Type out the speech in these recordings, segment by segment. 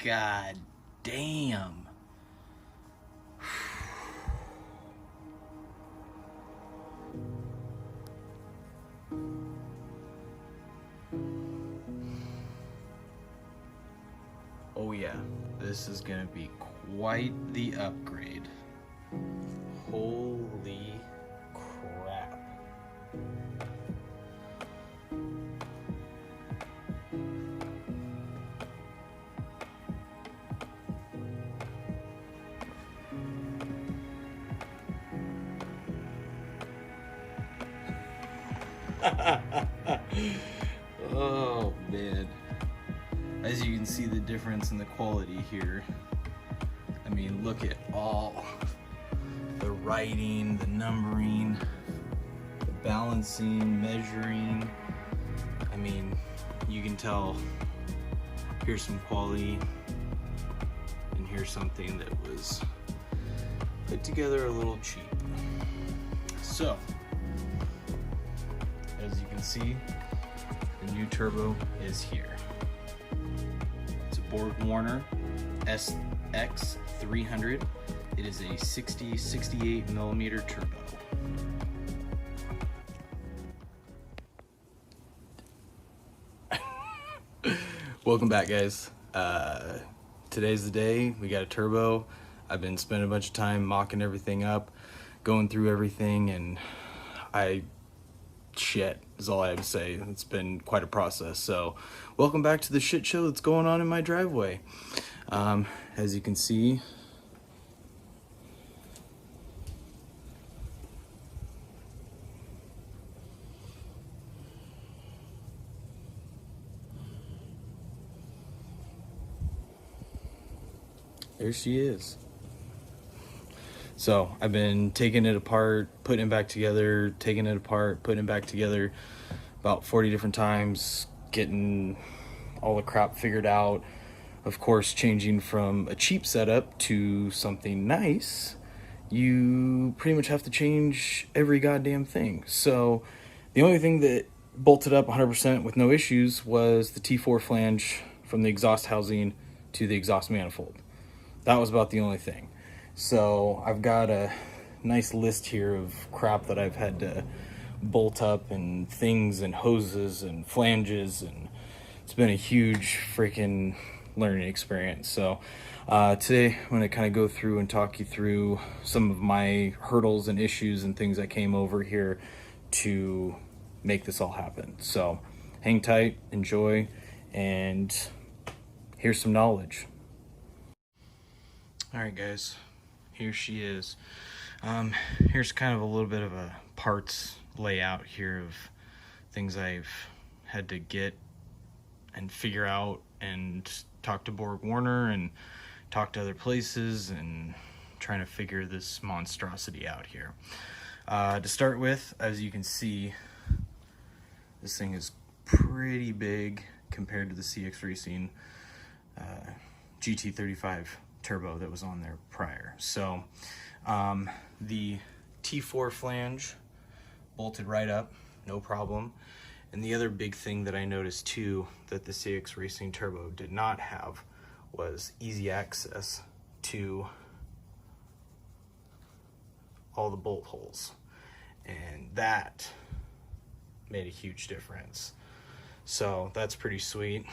God damn. Oh yeah, this is gonna be quite the upgrade. Holy crap. Oh man. As you can see the difference in the quality here. I mean, look at all the writing, the numbering, the balancing, measuring. I mean, you can tell here's some quality and here's something that was put together a little cheap. So, as you can see, the new turbo is here. It's a Borg-Warner SX300. It is a 68 millimeter turbo. Welcome back, guys. Today's the day. We got a turbo. I've been spending a bunch of time mocking everything up, going through everything, and shit is all I have to say. It's been quite a process. So welcome back to the shit show that's going on in my driveway. As you can see, there she is. So I've been taking it apart, putting it back together, taking it apart, putting it back together about 40 different times, getting all the crap figured out. Of course, changing from a cheap setup to something nice, you pretty much have to change every goddamn thing. So the only thing that bolted up 100% with no issues was the T4 flange from the exhaust housing to the exhaust manifold. That was about the only thing. So I've got a nice list here of crap that I've had to bolt up, and things and hoses and flanges, and it's been a huge freaking learning experience. So today I'm going to kind of go through and talk you through some of my hurdles and issues and things I came over here to make this all happen. So hang tight, enjoy, and here's some knowledge. All right, guys. Here she is. Here's kind of a little bit of a parts layout here of things I've had to get and figure out, and talk to Borg-Warner and talk to other places and trying to figure this monstrosity out here. To start with, as you can see, this thing is pretty big compared to the CX Racing GT35 turbo that was on there prior. So the T4 flange bolted right up, no problem. And the other big thing that I noticed too that the CX Racing turbo did not have was easy access to all the bolt holes, and that made a huge difference. So that's pretty sweet.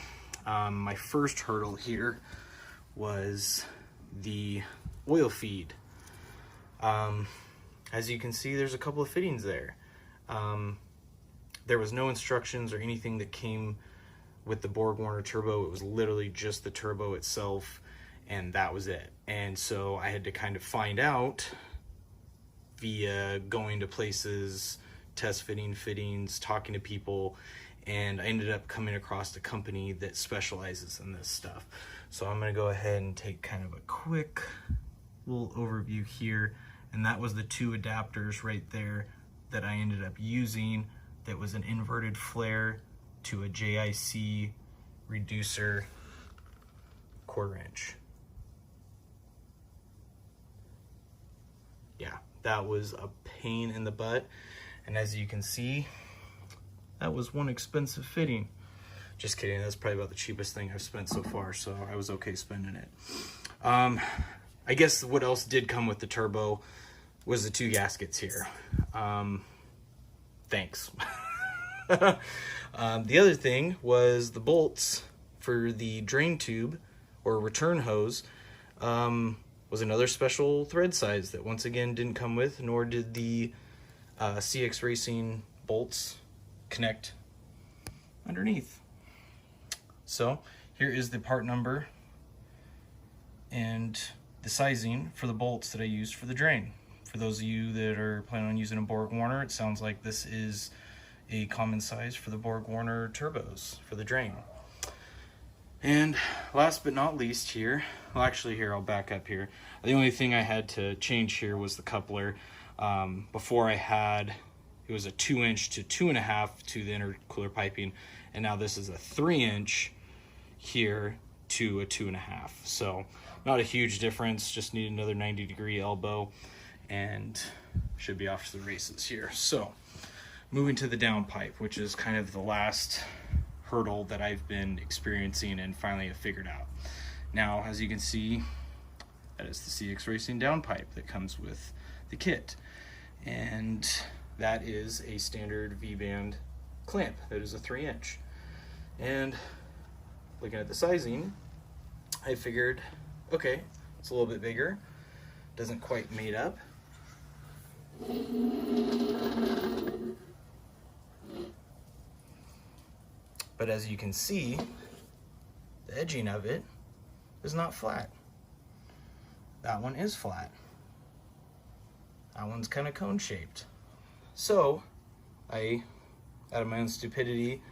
My first hurdle here was the oil feed. As you can see, there's a couple of fittings there. There was no instructions or anything that came with the Borg-Warner turbo. It was literally just the turbo itself, and that was it. And so I had to kind of find out via going to places, test fittings, talking to people, and I ended up coming across a company that specializes in this stuff. So I'm gonna go ahead and take kind of a quick little overview here, and that was the two adapters right there that I ended up using. That was an inverted flare to a JIC reducer 1/4 inch. Yeah, that was a pain in the butt, and as you can see, that was one expensive fitting. Just kidding, that's probably about the cheapest thing I've spent so far, so I was okay spending it. I guess what else did come with the turbo was the 2 gaskets here. Thanks. The other thing was the bolts for the drain tube or return hose. Was another special thread size that once again didn't come with, nor did the CX Racing bolts connect underneath. So here is the part number and the sizing for the bolts that I used for the drain. For those of you that are planning on using a Borg-Warner, it sounds like this is a common size for the Borg-Warner turbos for the drain. And last but not least here, well actually here, I'll back up here. The only thing I had to change here was the coupler. Before it was a 2-inch to 2.5 to the intercooler piping, and now this is a 3-inch here to a 2.5. So not a huge difference, just need another 90-degree elbow and should be off to the races here. So moving to the downpipe, which is kind of the last hurdle that I've been experiencing and finally have figured out. Now, as you can see, that is the CX Racing downpipe that comes with the kit. And that is a standard V-band clamp. That is a 3-inch. And looking at the sizing, I figured, okay, it's a little bit bigger. Doesn't quite mate up. But as you can see, the edging of it is not flat. That one is flat. That one's kind of cone shaped. So I, out of my own stupidity,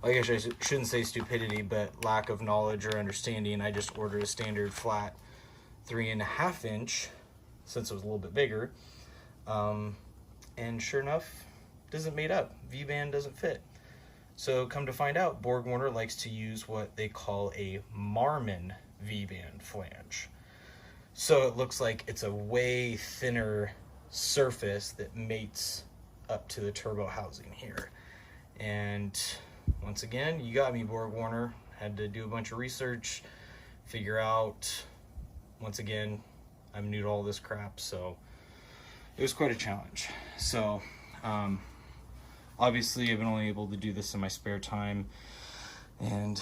I guess I shouldn't say stupidity, but lack of knowledge or understanding, I just ordered a standard flat 3.5 inch since it was a little bit bigger. And sure enough, doesn't mate up. V-band doesn't fit. So come to find out, Borg-Warner likes to use what they call a Marmon V-band flange. So it looks like it's a way thinner surface that mates up to the turbo housing here. And once again, you got me, Borg-Warner. Had to do a bunch of research, figure out, once again, I'm new to all this crap, so it was quite a challenge. So obviously I've been only able to do this in my spare time, and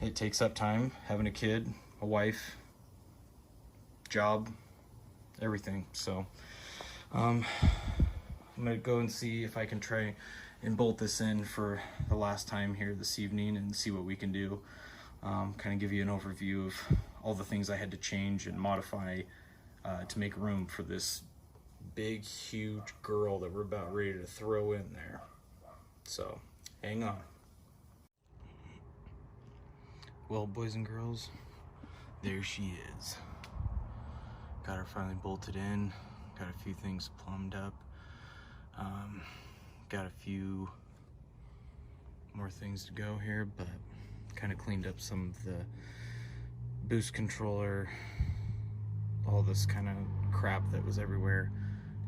it takes up time, having a kid, a wife, job, everything. So I'm gonna go and see if I can try and bolt this in for the last time here this evening and see what we can do. Kind of give you an overview of all the things I had to change and modify to make room for this big, huge girl that we're about ready to throw in there. So, hang on. Well, boys and girls, there she is. Got her finally bolted in, got a few things plumbed up, got a few more things to go here, but kind of cleaned up some of the boost controller, all this kind of crap that was everywhere,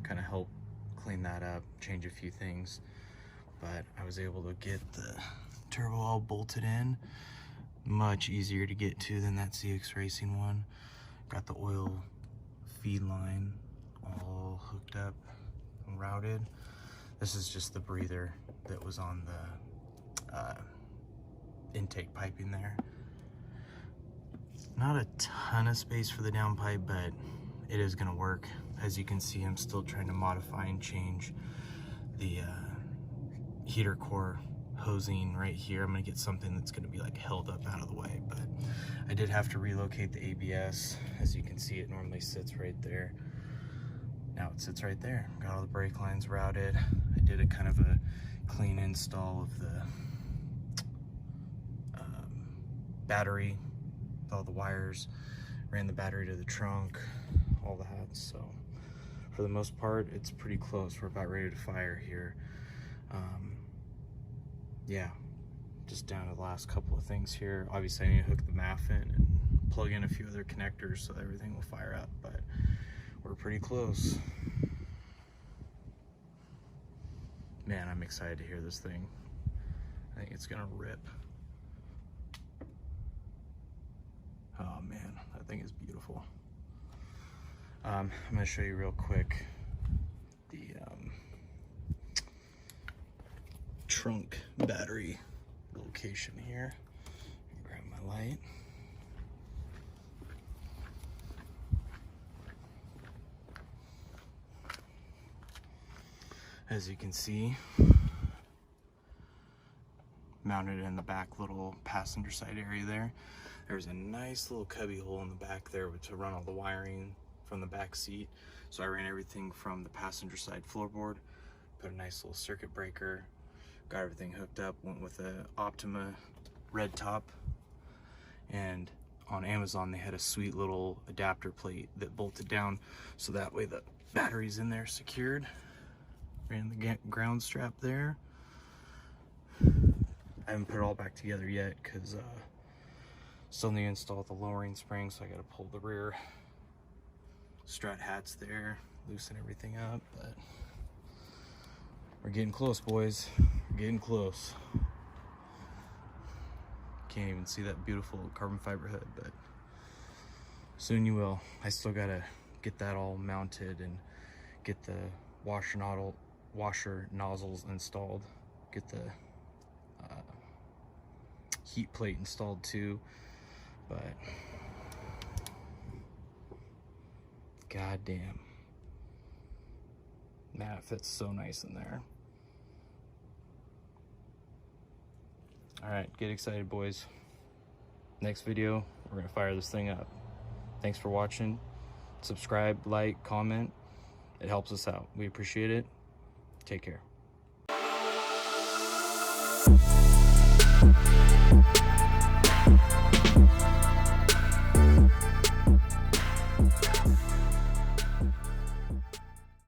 kind of helped clean that up, change a few things. But I was able to get the turbo all bolted in, much easier to get to than that CX Racing one. Got the oil feed line all hooked up and routed. This is just the breather that was on the intake piping there. Not a ton of space for the downpipe, but it is gonna work. As you can see, I'm still trying to modify and change the heater core hosing right here. I'm gonna get something that's gonna be like held up out of the way, but I did have to relocate the ABS. As you can see, it normally sits right there. Now it sits right there. Got all the brake lines routed. I did a kind of a clean install of the battery, all the wires, ran the battery to the trunk, all that. So for the most part, it's pretty close. We're about ready to fire here. Yeah, just down to the last couple of things here. Obviously I need to hook the MAF in and plug in a few other connectors so everything will fire up, but we're pretty close. Man, I'm excited to hear this thing. I think it's gonna rip. Oh man, that thing is beautiful. I'm gonna show you real quick the trunk battery location here. Grab my light. As you can see, mounted in the back little passenger side area there. There's a nice little cubby hole in the back there to run all the wiring from the back seat. So I ran everything from the passenger side floorboard, put a nice little circuit breaker, got everything hooked up, went with a Optima red top, and on Amazon they had a sweet little adapter plate that bolted down so that way the battery's in there secured. Ran the ground strap there. I haven't put it all back together yet because still need to install the lowering spring, so I got to pull the rear strut hats there, loosen everything up, but we're getting close, boys. We're getting close. Can't even see that beautiful carbon fiber hood, but soon you will. I still got to get that all mounted and get the washer nozzles installed, get the heat plate installed too, but god damn, man, it fits so nice in there. All right, get excited, boys. Next video, we're gonna fire this thing up. Thanks for watching. Subscribe, like, comment. It helps us out. We appreciate it. Take care.